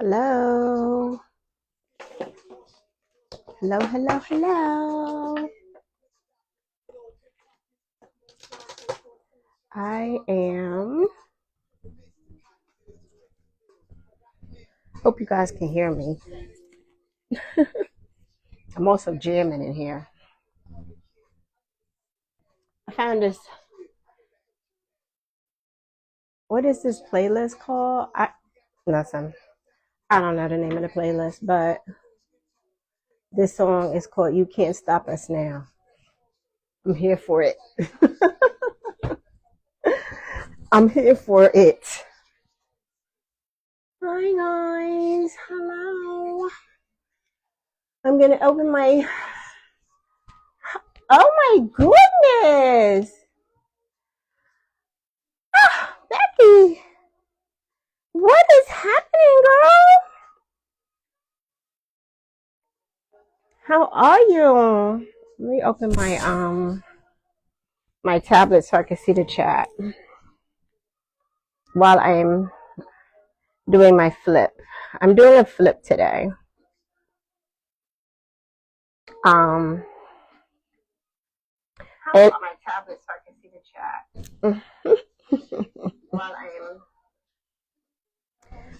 Hello. Hello, hello, hello. I am. Hope you guys can hear me. I'm also jamming in here. I found this. What is this playlist called? Listen. I don't know the name of the playlist, but this song is called "You Can't Stop Us Now." I'm here for it. I'm here for it. Hi guys. Hello. I'm gonna open my. Oh my goodness, Becky. What is happening, girl? How are you? Let me open my tablet so I can see the chat while I'm doing my flip. I'm doing a flip today. And my tablet so I can see the chat while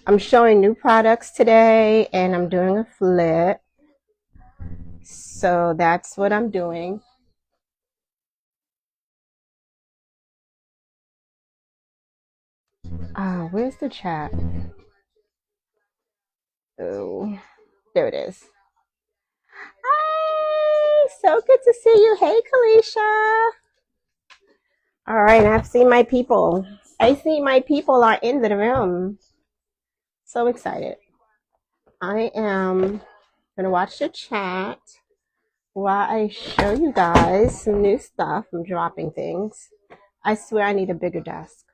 I'm showing new products today and I'm doing a flip. So that's what I'm doing. Where's the chat? Oh, there it is. Hi, so good to see you. Hey, Kalisha. All right, I've seen my people. I see my people are in the room. So excited. I am gonna watch the chat while I show you guys some new stuff. I'm dropping things. I swear I need a bigger desk.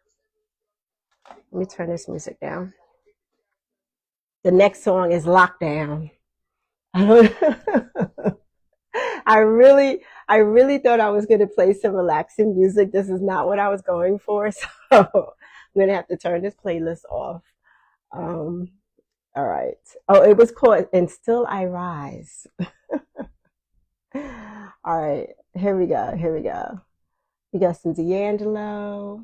Let me turn this music down. The next song is Lockdown. I really thought I was going to play some relaxing music. This is not what I was going for. So I'm going to have to turn this playlist off. Um, all right. Oh, it was called And Still I Rise. All right. Here we go. Here we go. We got some D'Angelo.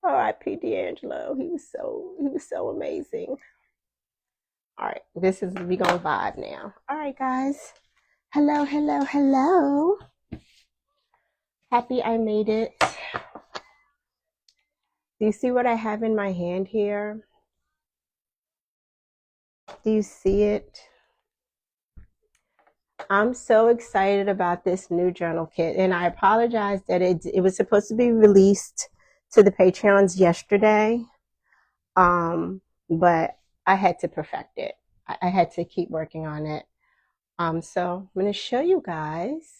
R.I.P. D'Angelo. He was so amazing. All right. We gonna vibe now. All right, guys. Hello, hello, hello. Happy I made it. Do you see what I have in my hand here? Do you see it? I'm so excited about this new journal kit, and I apologize that it was supposed to be released to the Patreons yesterday, but I had to perfect it. I had to keep working on it. So I'm going to show you guys.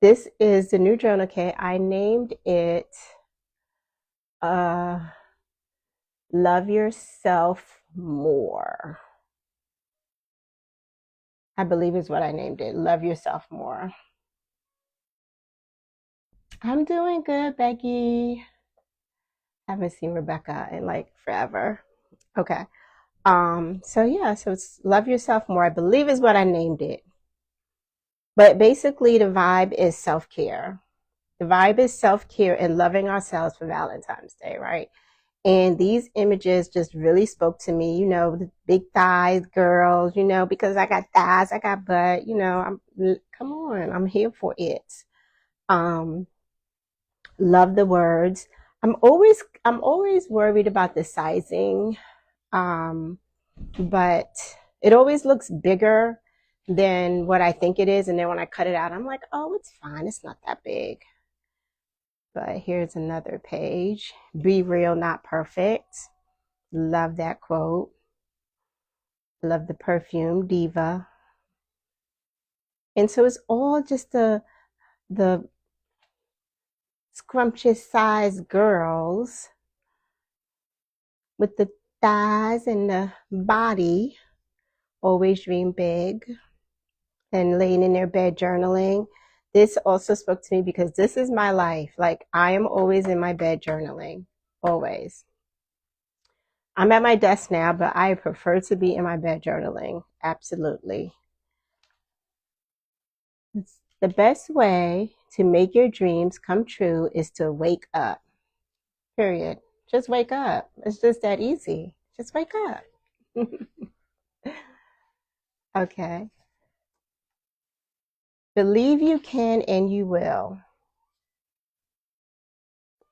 This is the new journal kit. I named it Love Yourself More. I believe is what I named it. Love Yourself More. I'm doing good, Becky. Haven't seen Rebecca in like forever. Okay. So yeah, so it's Love Yourself More, I believe is what I named it. But basically the vibe is self-care. The vibe is self-care and loving ourselves for Valentine's Day, right? And these images just really spoke to me, you know, the big thighs, girls, you know, because I got thighs, I got butt, you know, come on, I'm here for it. Love the words. I'm always worried about the sizing. But it always looks bigger than what I think it is. And then when I cut it out, I'm like, oh, it's fine. It's not that big. But here's another page. Be real, not perfect. Love that quote. Love the perfume, Diva. And so it's all just the scrumptious sized girls with the thighs and the body always dream big and laying in their bed journaling. This also spoke to me because this is my life. Like I am always in my bed journaling, always. I'm at my desk now, but I prefer to be in my bed journaling. Absolutely. The best way to make your dreams come true is to wake up. Period. Just wake up. It's just that easy. Just wake up. Okay. Believe you can and you will.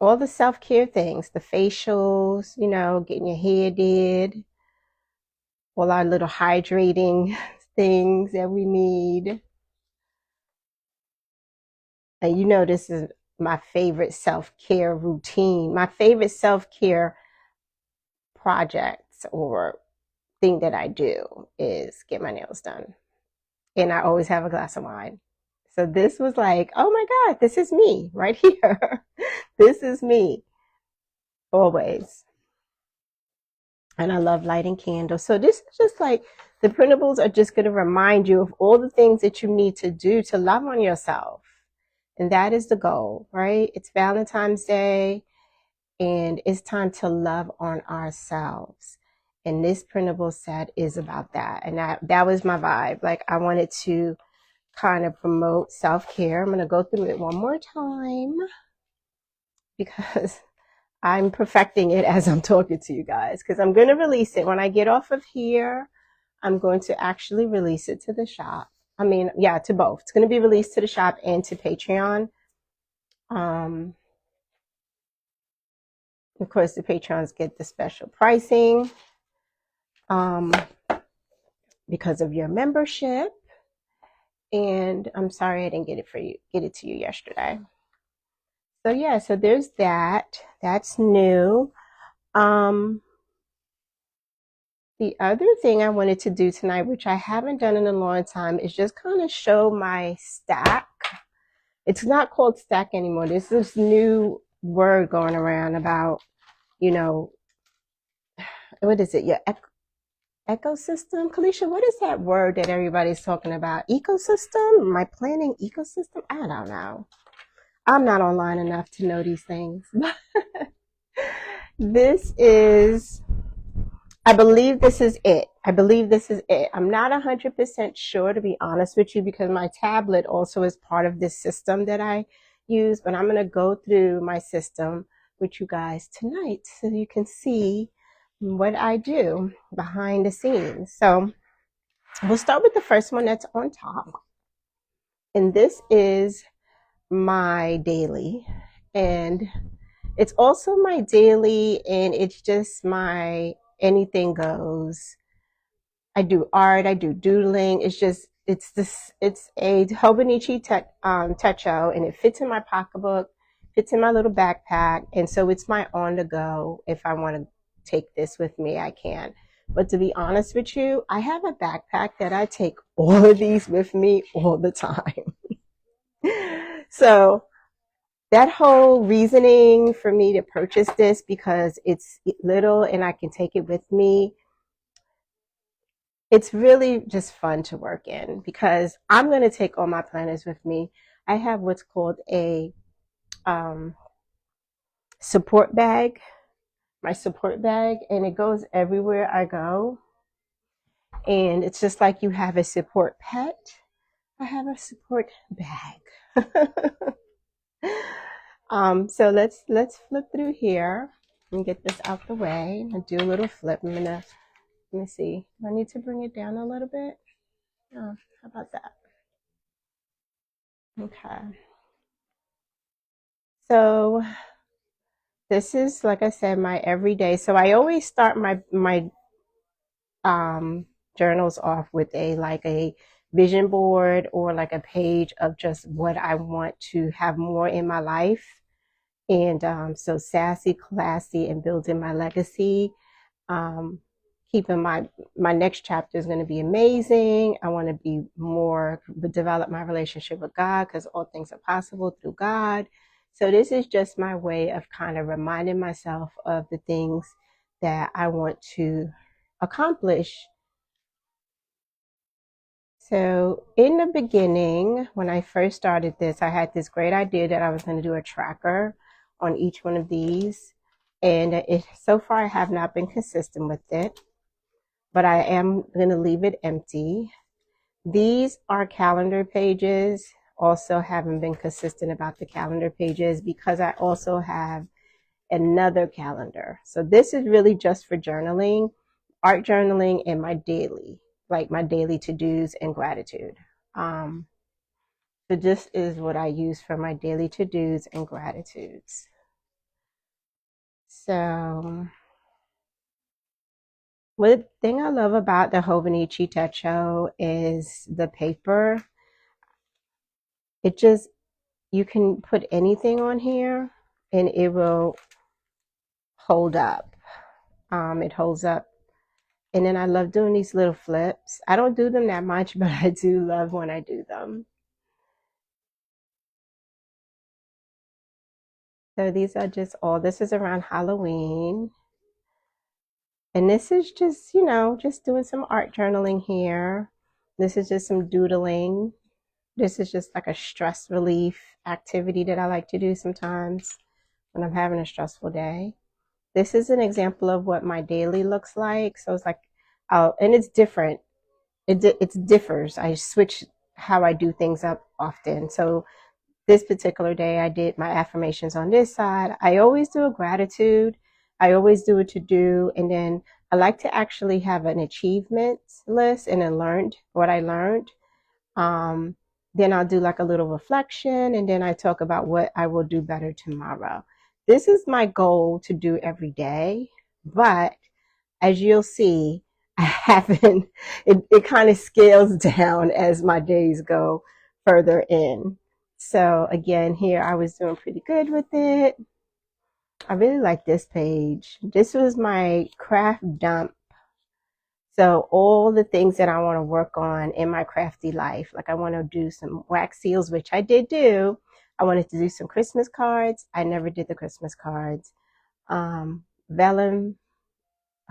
All the self care things, the facials, getting your hair did, all our little hydrating things that we need. And this is my favorite self care routine. My favorite self care projects or thing that I do is get my nails done. And I always have a glass of wine. So this was like, oh my God, this is me right here. This is me always. And I love lighting candles. So this is just like the printables are just going to remind you of all the things that you need to do to love on yourself. And that is the goal, right? It's Valentine's Day and it's time to love on ourselves. And this printable set is about that. And that was my vibe. Like I wanted to kind of promote self-care. I'm going to go through it one more time because I'm perfecting it as I'm talking to you guys, because I'm going to release it when I get off of here. I'm going to actually release it to the shop. I mean, yeah, to both. It's going to be released to the shop and to Patreon. Of course, the Patreons get the special pricing because of your membership. And I'm sorry I didn't get it to you yesterday. So yeah, so there's that. That's new. The other thing I wanted to do tonight, which I haven't done in a long time, is just kind of show my stack. It's not called stack anymore. There's this new word going around about, what is it? Your ecosystem? Kalisha, what is that word that everybody's talking about? Ecosystem? Am I planning ecosystem? I don't know. I'm not online enough to know these things. I believe this is it. I'm not 100% sure, to be honest with you, because my tablet also is part of this system that I use, but I'm going to go through my system with you guys tonight so you can see what I do behind the scenes. So we'll start with the first one that's on top. And this is my daily. And it's also my daily, and it's just my anything goes. I do art, I do doodling. It's a Hobonichi Techo, and it fits in my pocketbook, fits in my little backpack. And so it's my on the go. If I want to take this with me, I can. But to be honest with you, I have a backpack that I take all of these with me all the time. So that whole reasoning for me to purchase this, because it's little and I can take it with me, it's really just fun to work in, because I'm going to take all my planners with me. I have what's called a support bag, my support bag, and it goes everywhere I go. And it's just like you have a support pet. I have a support bag. So let's flip through here and get this out the way. I'll do a little flip. Let me see. Do I need to bring it down a little bit? Oh, how about that? Okay. So this is, like I said, my everyday. So I always start my journals off with a vision board or like a page of just what I want to have more in my life. And so sassy, classy, and building my legacy. Keeping my next chapter is going to be amazing. I want to be more, develop my relationship with God, because all things are possible through God. So this is just my way of kind of reminding myself of the things that I want to accomplish. So in the beginning, when I first started this, I had this great idea that I was going to do a tracker on each one of these. And so far I have not been consistent with it, but I am going to leave it empty. These are calendar pages. Also haven't been consistent about the calendar pages because I also have another calendar. So this is really just for journaling, art journaling, and my daily, like my daily to-dos and gratitude. Um, so this is what I use for my daily to-dos and gratitudes. So one thing I love about the Hobonichi Techo is the paper. It just, you can put anything on here and it will hold up. It holds up. And then I love doing these little flips. I don't do them that much, but I do love when I do them. So these are just all, this is around Halloween. And this is just, just doing some art journaling here. This is just some doodling. This is just like a stress relief activity that I like to do sometimes when I'm having a stressful day. This is an example of what my daily looks like. So it's like, and it's different. It differs. I switch how I do things up often. So this particular day, I did my affirmations on this side. I always do a gratitude. I always do a to do. And then I like to actually have an achievement list and then learned what I learned. Then I'll do like a little reflection and then I talk about what I will do better tomorrow. This is my goal to do every day, but as you'll see, I haven't, it kind of scales down as my days go further in. So again, here I was doing pretty good with it. I really like this page. This was my craft dump. So all the things that I want to work on in my crafty life, like I want to do some wax seals, which I did do. I wanted to do some Christmas cards. I never did the Christmas cards. Vellum,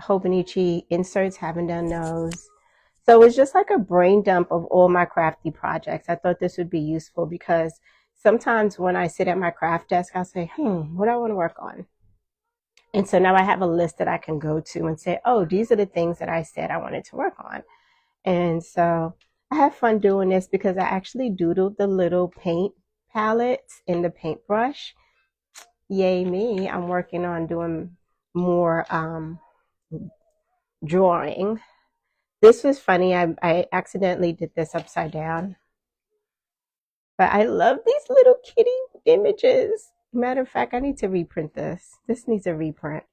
Hobonichi inserts, haven't done those. So it's just like a brain dump of all my crafty projects. I thought this would be useful because sometimes when I sit at my craft desk, I'll say, what do I want to work on? And so now I have a list that I can go to and say, oh, these are the things that I said I wanted to work on. And so I have fun doing this because I actually doodled the little paint palettes in the paintbrush. Yay me. I'm working on doing more drawing. This was funny. I accidentally did this upside down. But I love these little kitty images. Matter of fact, I need to reprint this. This needs a reprint.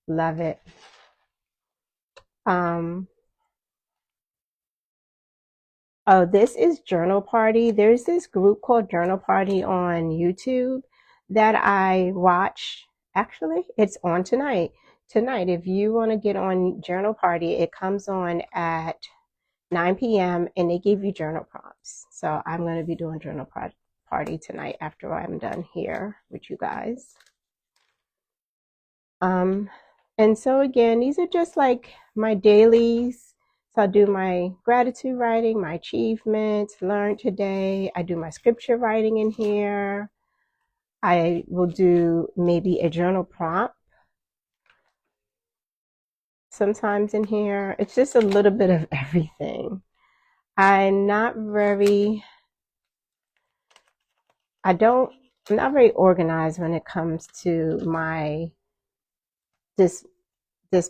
Love it. Oh, this is Journal Party. There's this group called Journal Party on YouTube that I watch. Actually, it's on tonight. Tonight, if you want to get on Journal Party, it comes on at 9 p.m. and they give you journal prompts. So I'm going to be doing Journal Party tonight after I'm done here with you guys. And so again, these are just like my dailies. So I'll do my gratitude writing, my achievements, learned today. I do my scripture writing in here. I will do maybe a journal prompt sometimes in here. It's just a little bit of everything. I'm not very organized when it comes to my this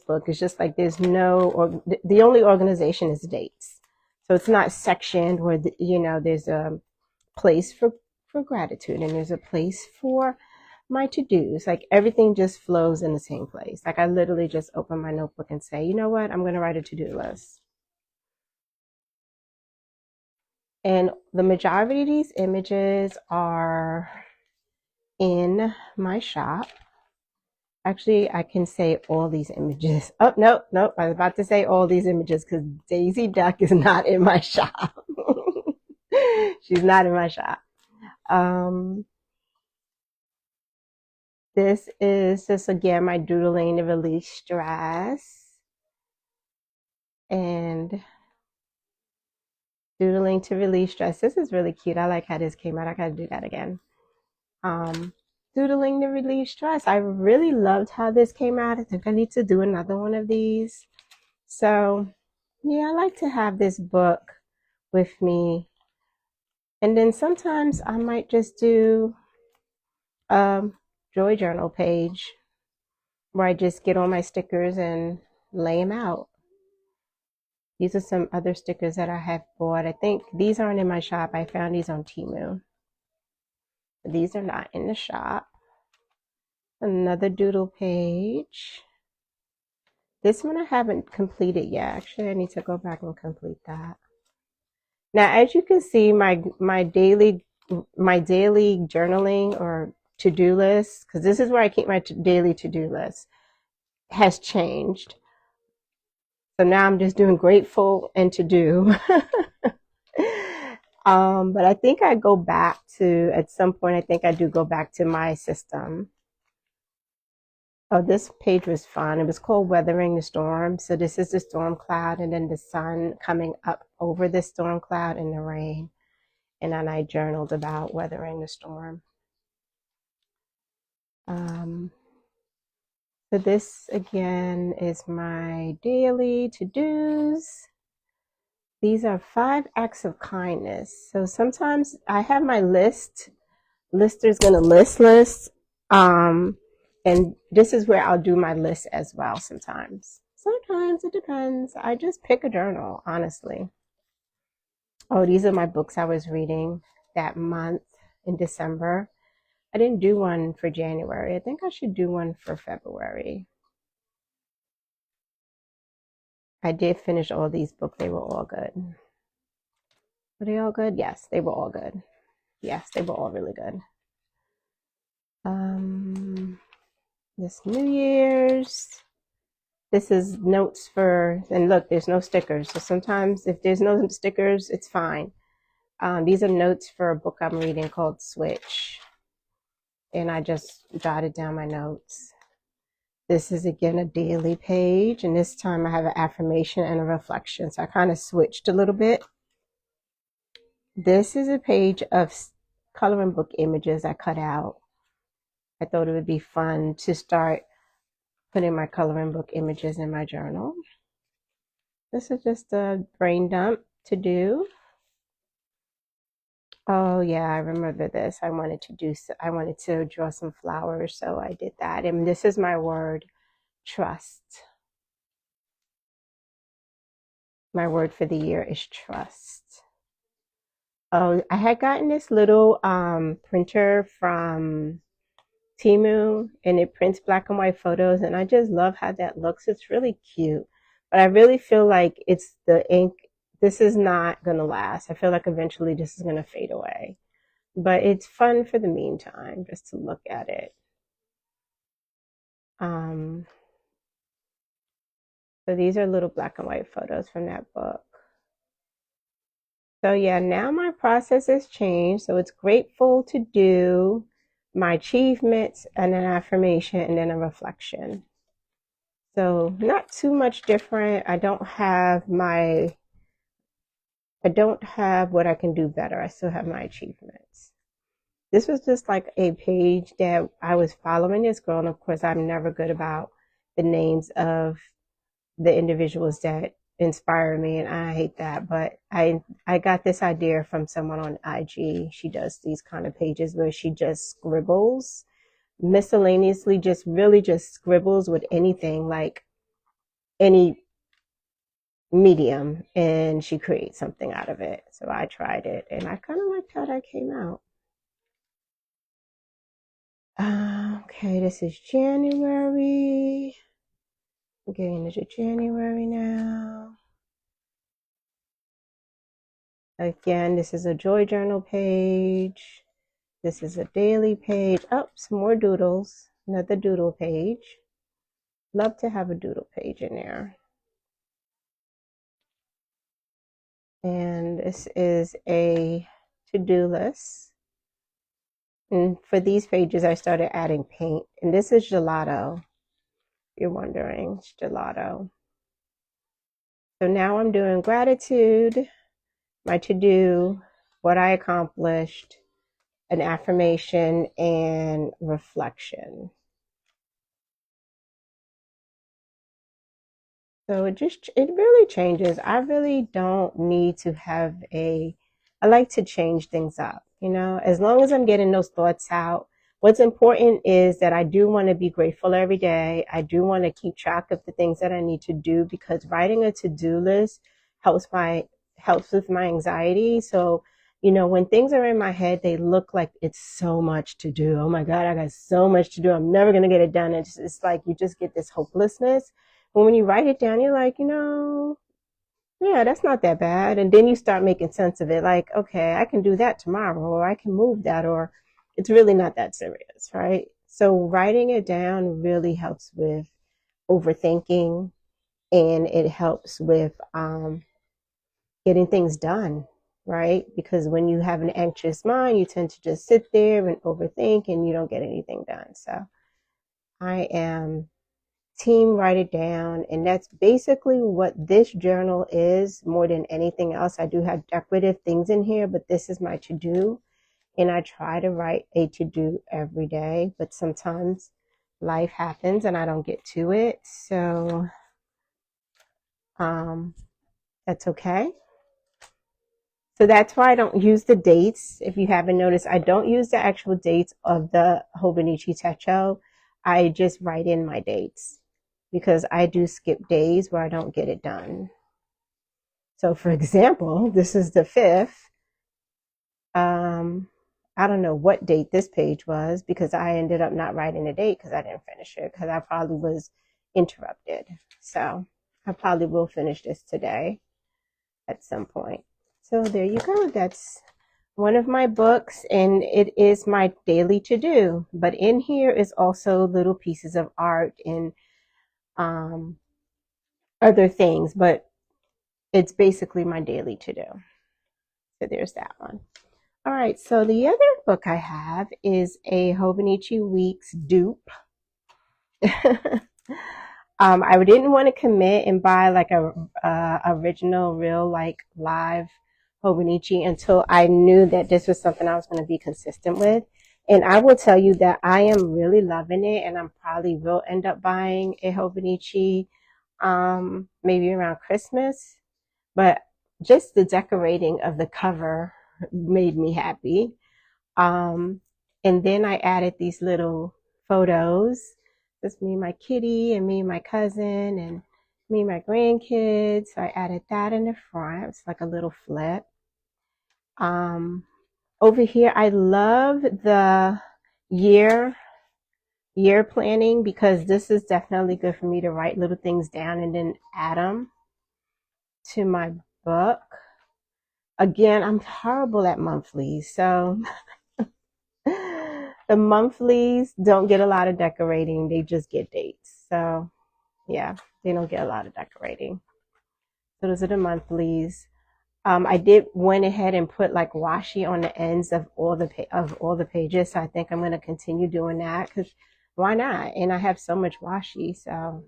book. It's just like there's no, or the only organization is dates. So it's not sectioned where there's a place for gratitude and there's a place for my to-dos. Like everything just flows in the same place. Like I literally just open my notebook and say, you know what, I'm going to write a to-do list. And the majority of these images are in my shop. Actually, I can say all these images. Oh, no. I was about to say all these images because Daisy Duck is not in my shop. She's not in my shop. This is just, again, my doodling to release stress. And doodling to release stress. This is really cute. I like how this came out. I got to do that again. doodling to relieve stress. I really loved how this came out. I think I need to do another one of these. So yeah, I like to have this book with me. And then sometimes I might just do a joy journal page where I just get all my stickers and lay them out. These are some other stickers that I have bought. I think these aren't in my shop. I found these on Temu. These are not in the shop. Another doodle page. This one I haven't completed yet. Actually, I need to go back and complete that. Now, as you can see, my daily journaling or to-do list, because this is where I keep my daily to-do list, has changed. So now I'm just doing grateful and to do. But I think I go back to, at some point, I think I do go back to my system. Oh, this page was fun. It was called Weathering the Storm. So this is the storm cloud and then the sun coming up over the storm cloud and the rain. And then I journaled about weathering the storm. So this again is my daily to-dos. These are 5 acts of kindness. So sometimes I have my list. Lister's gonna list. And this is where I'll do my list as well sometimes. Sometimes it depends. I just pick a journal, honestly. Oh, these are my books I was reading that month in December. I didn't do one for January. I think I should do one for February. I did finish all these books. They were all good. Were they all good? Yes, they were all good. Yes, they were all really good. This New Year's. This is notes for, and look, there's no stickers. So sometimes if there's no stickers, it's fine. These are notes for a book I'm reading called Switch. And I just jotted down my notes. This is again a daily page, and this time I have an affirmation and a reflection. So I kind of switched a little bit. This is a page of coloring book images I cut out. I thought it would be fun to start putting my coloring book images in my journal. This is just a brain dump to do. Oh yeah, I remember this. I wanted to draw some flowers, so I did that. And this is my word, trust. My word for the year is trust. Oh, I had gotten this little printer from Temu, and it prints black and white photos, and I just love how that looks. It's really cute. But I really feel like it's the ink. This is not going to last. I feel like eventually this is going to fade away. But it's fun for the meantime, just to look at it. So these are little black and white photos from that book. So yeah, now my process has changed. So it's grateful to do, my achievements, and an affirmation, and then a reflection. So not too much different. I don't have what I can do better. I still have my achievements. This was just like a page that I was following this girl, and of course I'm never good about the names of the individuals that inspire me, and I hate that, but I got this idea from someone on IG. She does these kind of pages where she just scribbles miscellaneously, just really just scribbles with anything, like any medium, and she creates something out of it. So I tried it and I kind of liked how that came out. Okay, this is January. I'm getting into January now. Again, this is a joy journal page. This is a daily page. Oh, some more doodles. Another doodle page. Love to have a doodle page in there. And this is a to-do list. And for these pages, I started adding paint. And this is gelato, if you're wondering. It's gelato. So now I'm doing gratitude, my to-do, what I accomplished, an affirmation, and reflection. So it really changes. I really don't need to have I like to change things up, as long as I'm getting those thoughts out. What's important is that I do want to be grateful every day. I do want to keep track of the things that I need to do, because writing a to-do list helps with my anxiety. So, when things are in my head, they look like it's so much to do. Oh my God, I got so much to do. I'm never going to get it done. It's like you just get this hopelessness. But when you write it down, you're like, yeah, that's not that bad. And then you start making sense of it. Like, okay, I can do that tomorrow, or I can move that, or it's really not that serious, right? So writing it down really helps with overthinking, and it helps with getting things done, right? Because when you have an anxious mind, you tend to just sit there and overthink, and you don't get anything done. So I am team write it down, and that's basically what this journal is more than anything else. I do have decorative things in here, but this is my to-do, and I try to write a to-do every day, but sometimes life happens and I don't get to it. So that's okay. So that's why I don't use the dates. If you haven't noticed, I don't use the actual dates of the Hobonichi Techo. I just write in my dates, because I do skip days where I don't get it done. So for example, this is the 5th. I don't know what date this page was, because I ended up not writing the date because I didn't finish it, because I probably was interrupted. So I probably will finish this today at some point. So there you go. That's one of my books, and it is my daily to-do. But in here is also little pieces of art and other things, but it's basically my daily to-do. So there's that one. All right, so the other book I have is a Hobonichi Weeks dupe. I didn't want to commit and buy like a original, real, like live Hobonichi until I knew that this was something I was going to be consistent with. And I will tell you that I am really loving it, and I probably will end up buying a Hobonichi maybe around Christmas. But just the decorating of the cover made me happy. And then I added these little photos. Just me and my kitty, and me and my cousin, and me and my grandkids. So I added that in the front. It's like a little flip. Over here, I love the year planning, because this is definitely good for me to write little things down and then add them to my book. Again, I'm horrible at monthlies, so the monthlies don't get a lot of decorating. They just get dates. So yeah, they don't get a lot of decorating. So those are the monthlies. I did went ahead and put like washi on the ends of all the pages. So I think I'm going to continue doing that, because why not? And I have so much washi. So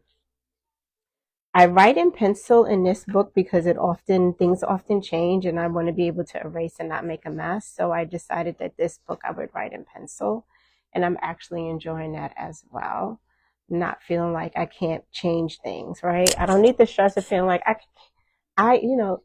I write in pencil in this book because things often change, and I want to be able to erase and not make a mess. So I decided that this book I would write in pencil, and I'm actually enjoying that as well. Not feeling like I can't change things, right? I don't need the stress of feeling like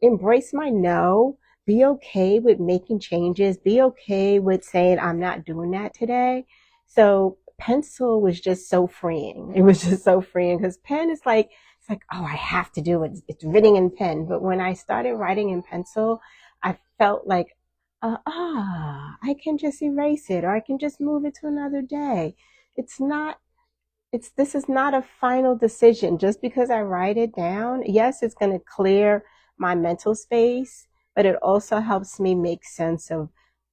embrace my no, be okay with making changes, be okay with saying I'm not doing that today. So pencil was just so freeing. It was just so freeing, because pen is like, it's like, oh, I have to do it. It's written in pen. But when I started writing in pencil, I felt like, I can just erase it, or I can just move it to another day. This is not a final decision. Just because I write it down, yes, it's going to clear my mental space, but it also helps me make sense of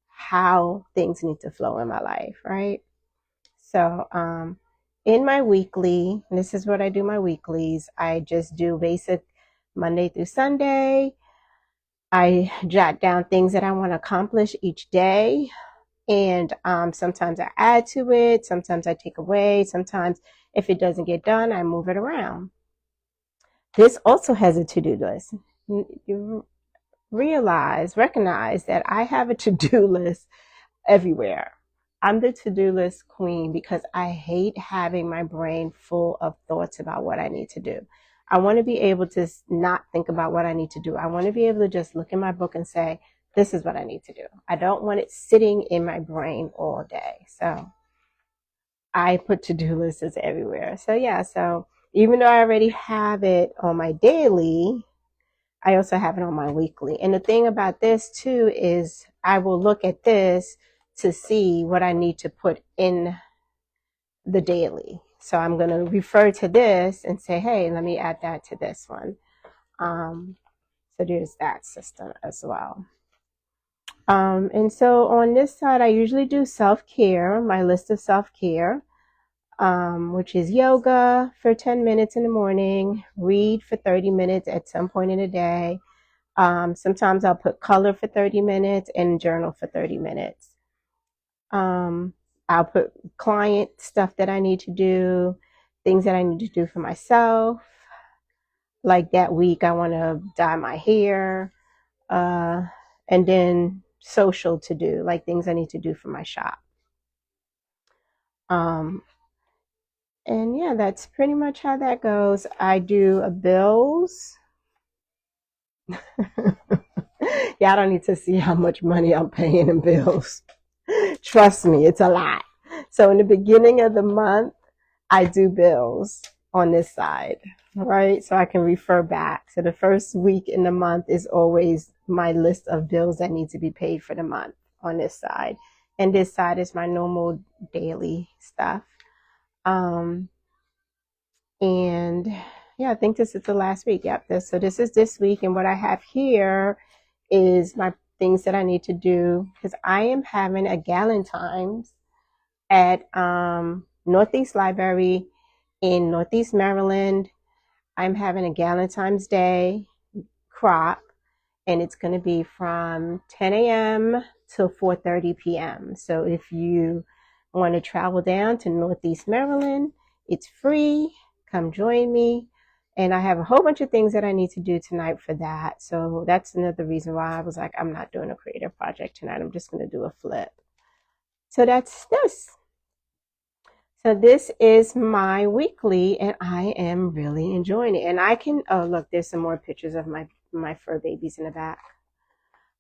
how things need to flow in my life, right? So, in my weekly, this is what I do my weeklies. I just do basic Monday through Sunday. I jot down things that I want to accomplish each day. And sometimes I add to it. Sometimes I take away. Sometimes if it doesn't get done, I move it around. This also has a to-do list. You recognize that I have a to-do list everywhere. I'm the to-do list queen because I hate having my brain full of thoughts about what I need to do. I want to be able to not think about what I need to do. I want to be able to just look in my book and say, this is what I need to do. I don't want it sitting in my brain all day. So I put to-do lists everywhere. So yeah, so even though I already have it on my daily, I also have it on my weekly. And the thing about this too is I will look at this to see what I need to put in the daily. So I'm going to refer to this and say, hey, let me add that to this one. So there's that system as well. And so on this side, I usually do self-care, my list of self-care, which is yoga for 10 minutes in the morning, read for 30 minutes at some point in the day. Sometimes I'll put color for 30 minutes and journal for 30 minutes. I'll put client stuff that I need to do, things that I need to do for myself. Like that week, I want to dye my hair, and then social to do, like things I need to do for my shop. And yeah, that's pretty much how that goes. I do a bills. Yeah, I don't need to see how much money I'm paying in bills. Trust me, it's a lot. So in the beginning of the month, I do bills on this side, right? So I can refer back. So the first week in the month is always my list of bills that need to be paid for the month on this side. And this side is my normal daily stuff. And yeah, I think this is the last week. Yep. So this is this week. And what I have here is my things that I need to do because I am having a Galentine's at Northeast Library in Northeast Maryland. I'm having a Galentine's Day crop, and it's going to be from 10 a.m. till 4:30 p.m. So if you want to travel down to Northeast Maryland, it's free. Come join me. And I have a whole bunch of things that I need to do tonight for that. So that's another reason why I was like, I'm not doing a creative project tonight. I'm just going to do a flip. So that's this. So this is my weekly, and I am really enjoying it. And I can, oh, look, there's some more pictures of my fur babies in the back.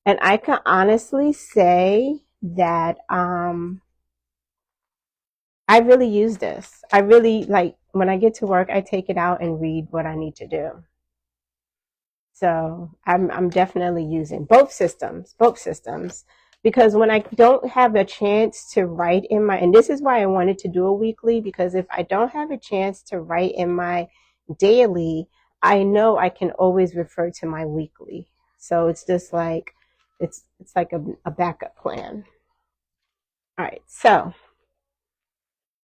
And I can honestly say that I really use this. I really, like, when I get to work, I take it out and read what I need to do. So I'm definitely using both systems, because when I don't have a chance to write in my, and this is why I wanted to do a weekly, because if I don't have a chance to write in my daily, I know I can always refer to my weekly. So it's just like, it's like a backup plan. All right, so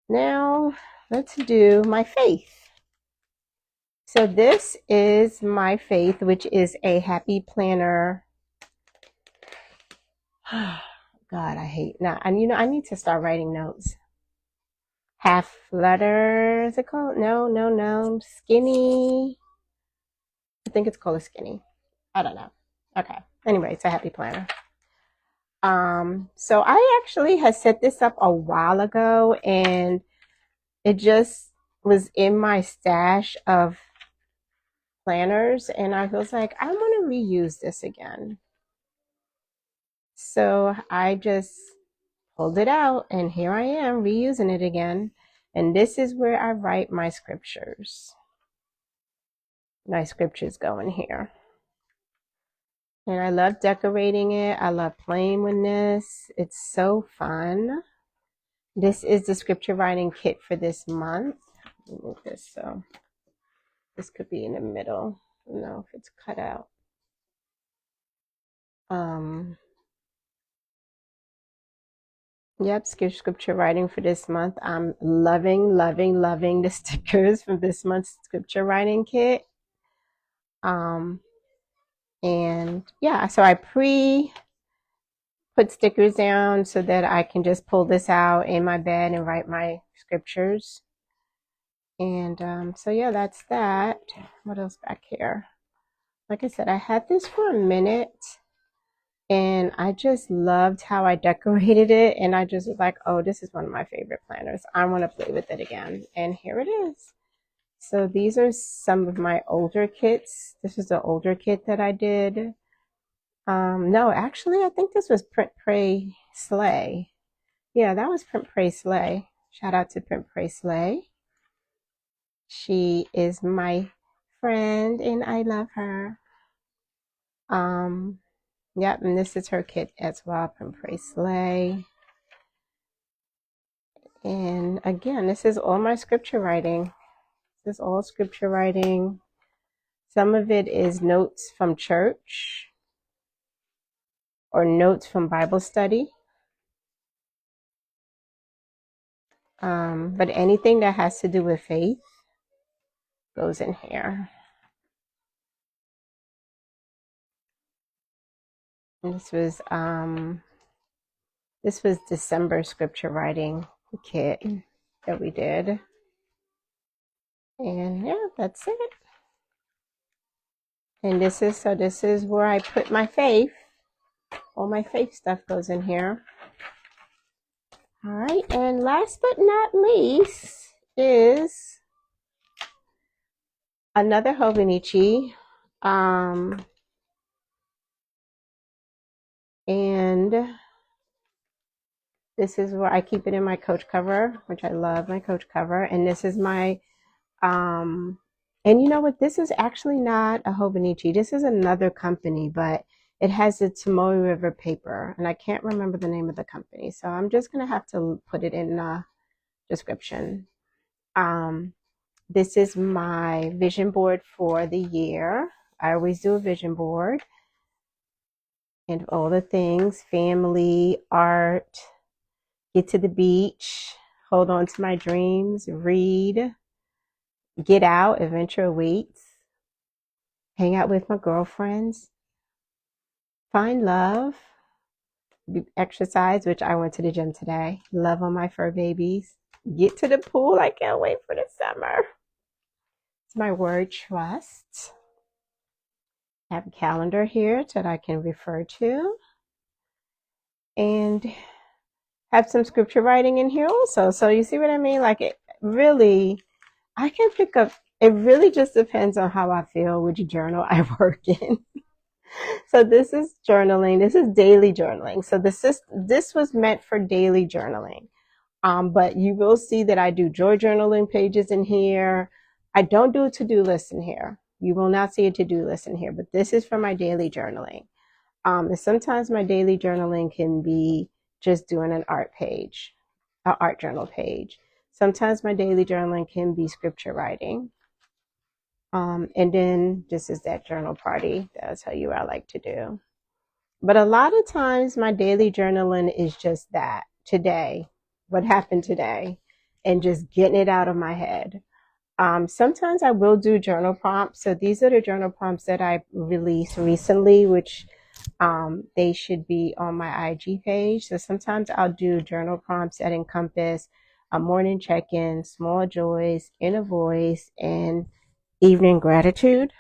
now let's do my faith. So this is my faith, which is a happy planner. God, I hate now. And you know, I need to start writing notes. Half letter, is it called? No. Skinny. I think it's called a skinny. I don't know. Okay. Anyway, it's a happy planner. So I actually had set this up a while ago, and it just was in my stash of planners, and I was like, I want to reuse this again. So I just pulled it out, and here I am reusing it again. And this is where I write my scriptures. My scriptures go in here. And I love decorating it. I love playing with this. It's so fun. This is the scripture writing kit for this month. Let me move this so this could be in the middle. I don't know if it's cut out. Yep, scripture writing for this month. I'm loving the stickers from this month's scripture writing kit. And yeah, so I put stickers down so that I can just pull this out in my bed and write my scriptures. And so yeah, that's that. What else back here? Like I said, I had this for a minute, And I just loved how I decorated it. And I just was like, oh, this is one of my favorite planners. I want to play with it again. And here it is. So these are some of my older kits. This is the older kit that I did. No, actually, I think this was Print Pray Slay. Yeah, that was Print Pray Slay. Shout out to Print Pray Slay. She is my friend and I love her. Yep, and this is her kit as well, Print Pray Slay. And again, this is all my scripture writing. This is all scripture writing. Some of it is notes from church or notes from Bible study. But anything that has to do with faith goes in here. And this was December scripture writing kit that we did. And yeah, that's it. And this is where I put my faith. All my faith stuff goes in here. All right, and last but not least is another Hobonichi. And this is where I keep it in my Coach cover, which I love my Coach cover. And this is my, and you know what? This is actually not a Hobonichi. This is another company, but it has the Tomoe River paper, and I can't remember the name of the company. So I'm just going to have to put it in the description. This is my vision board for the year. I always do a vision board. And all the things, family, art, get to the beach, hold on to my dreams, read, get out, adventure awaits, hang out with my girlfriends, find love, exercise, which I went to the gym today, love on my fur babies, get to the pool. I can't wait for the summer. It's my word, trust. I have a calendar here that I can refer to. And have some scripture writing in here also. So you see what I mean? Like it really, I can pick up, it really just depends on how I feel, which journal I work in. So this is journaling. This is daily journaling. So this was meant for daily journaling. But you will see that I do joy journaling pages in here. I don't do a to-do list in here. You will not see a to-do list in here, but this is for my daily journaling. And sometimes my daily journaling can be just doing an art page, an art journal page. Sometimes my daily journaling can be scripture writing. And then this is that journal party that I'll tell you what I like to do. But a lot of times my daily journaling is just that, today, what happened today, and just getting it out of my head. Sometimes I will do journal prompts. So these are the journal prompts that I released recently, which they should be on my IG page. So sometimes I'll do journal prompts that encompass a morning check-in, small joys, inner voice, and evening gratitude.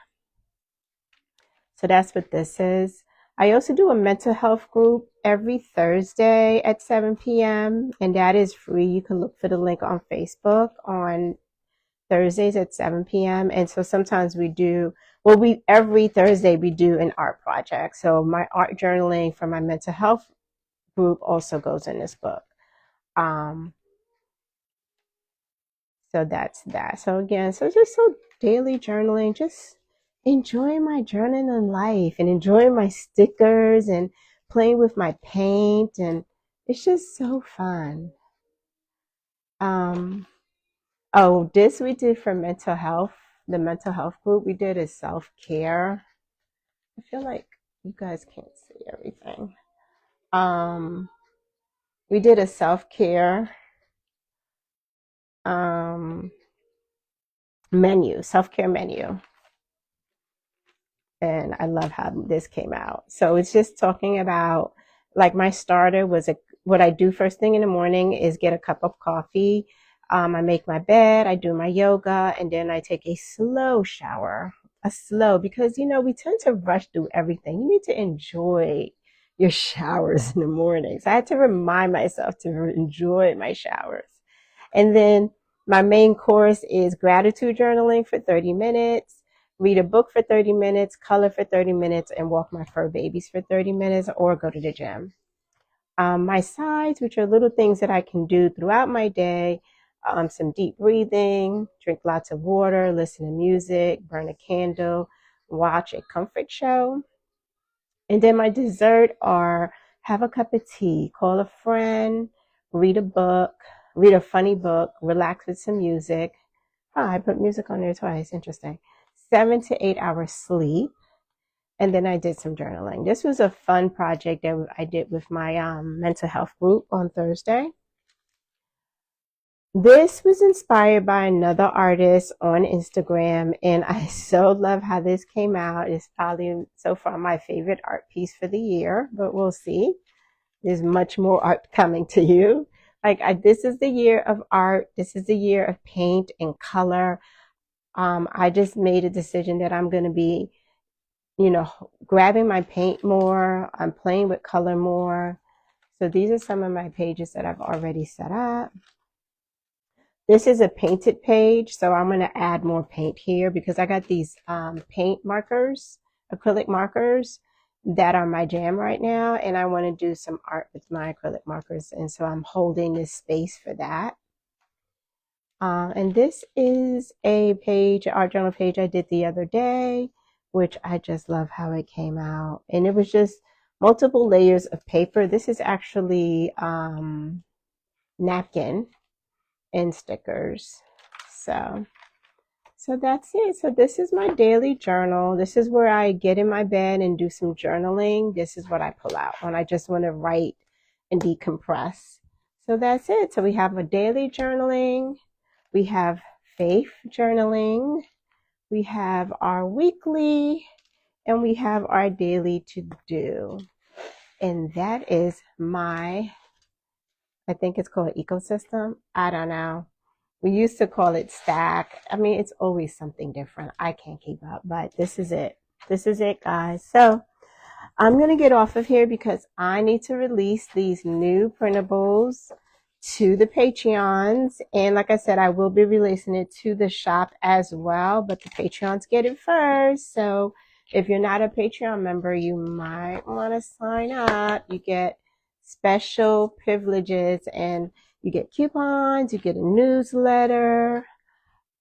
So that's what this is. I also do a mental health group every Thursday at 7 p.m. and that is free. You can look for the link on Facebook on Thursdays at 7 p.m. And so sometimes we do, every Thursday we do an art project. So my art journaling for my mental health group also goes in this book. So that's that. So again, so just so daily journaling, just enjoying my journaling life and enjoying my stickers and playing with my paint, and it's just so fun. Oh, this we did for mental health. The mental health group we did is self-care. I feel like you guys can't see everything. We did a self-care menu, self-care menu. And I love how this came out. So it's just talking about, like, my starter was what I do first thing in the morning is get a cup of coffee. I make my bed, I do my yoga, and then I take a slow shower. Because, we tend to rush through everything. You need to enjoy your showers in the morning. So I had to remind myself to enjoy my showers. And then my main course is gratitude journaling for 30 minutes, read a book for 30 minutes, color for 30 minutes, and walk my fur babies for 30 minutes, or go to the gym. My sides, which are little things that I can do throughout my day, some deep breathing, drink lots of water, listen to music, burn a candle, watch a comfort show. And then my dessert are have a cup of tea, call a friend, read a book, read a funny book, relax with some music. Oh, I put music on there twice. Interesting. 7 to 8 hours sleep. And then I did some journaling. This was a fun project that I did with my mental health group on Thursday. This was inspired by another artist on Instagram, and I so love how this came out. It's probably so far my favorite art piece for the year, but we'll see. There's much more art coming to you. This is the year of art. This is the year of paint and color. I just made a decision that I'm going to be, grabbing my paint more. I'm playing with color more. So these are some of my pages that I've already set up. This is a painted page, so I'm going to add more paint here because I got these paint markers, acrylic markers that are my jam right now, and I want to do some art with my acrylic markers, and so I'm holding this space for that. And this is a page, an art journal page I did the other day, which I just love how it came out. And it was just multiple layers of paper. This is actually napkin and stickers. So that's it. So this is my daily journal. This is where I get in my bed and do some journaling. This is what I pull out when I just want to write and decompress. So that's it. So we have a daily journaling. We have faith journaling. We have our weekly, and we have our daily to do. And that is I think it's called ecosystem. I don't know. We used to call it stack. I mean, it's always something different. I can't keep up, but this is it. This is it, guys. So I'm going to get off of here because I need to release these new printables to the Patreons. And like I said, I will be releasing it to the shop as well, but the Patreons get it first. So if you're not a Patreon member, you might want to sign up. You get special privileges and you get coupons, you get a newsletter,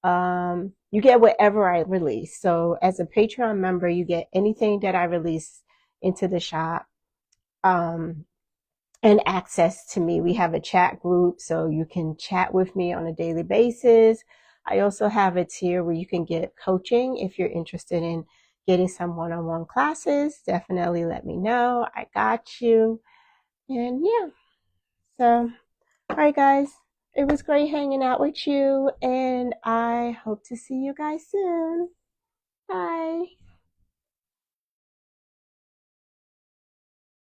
you get whatever I release. So as a Patreon member, you get anything that I release into the shop, and access to me. We have a chat group, so you can chat with me on a daily basis. I also have a tier where you can get coaching if you're interested in getting some one-on-one classes. Definitely let me know. I got you. And yeah, so all right, guys, it was great hanging out with you, and I hope to see you guys soon. Bye.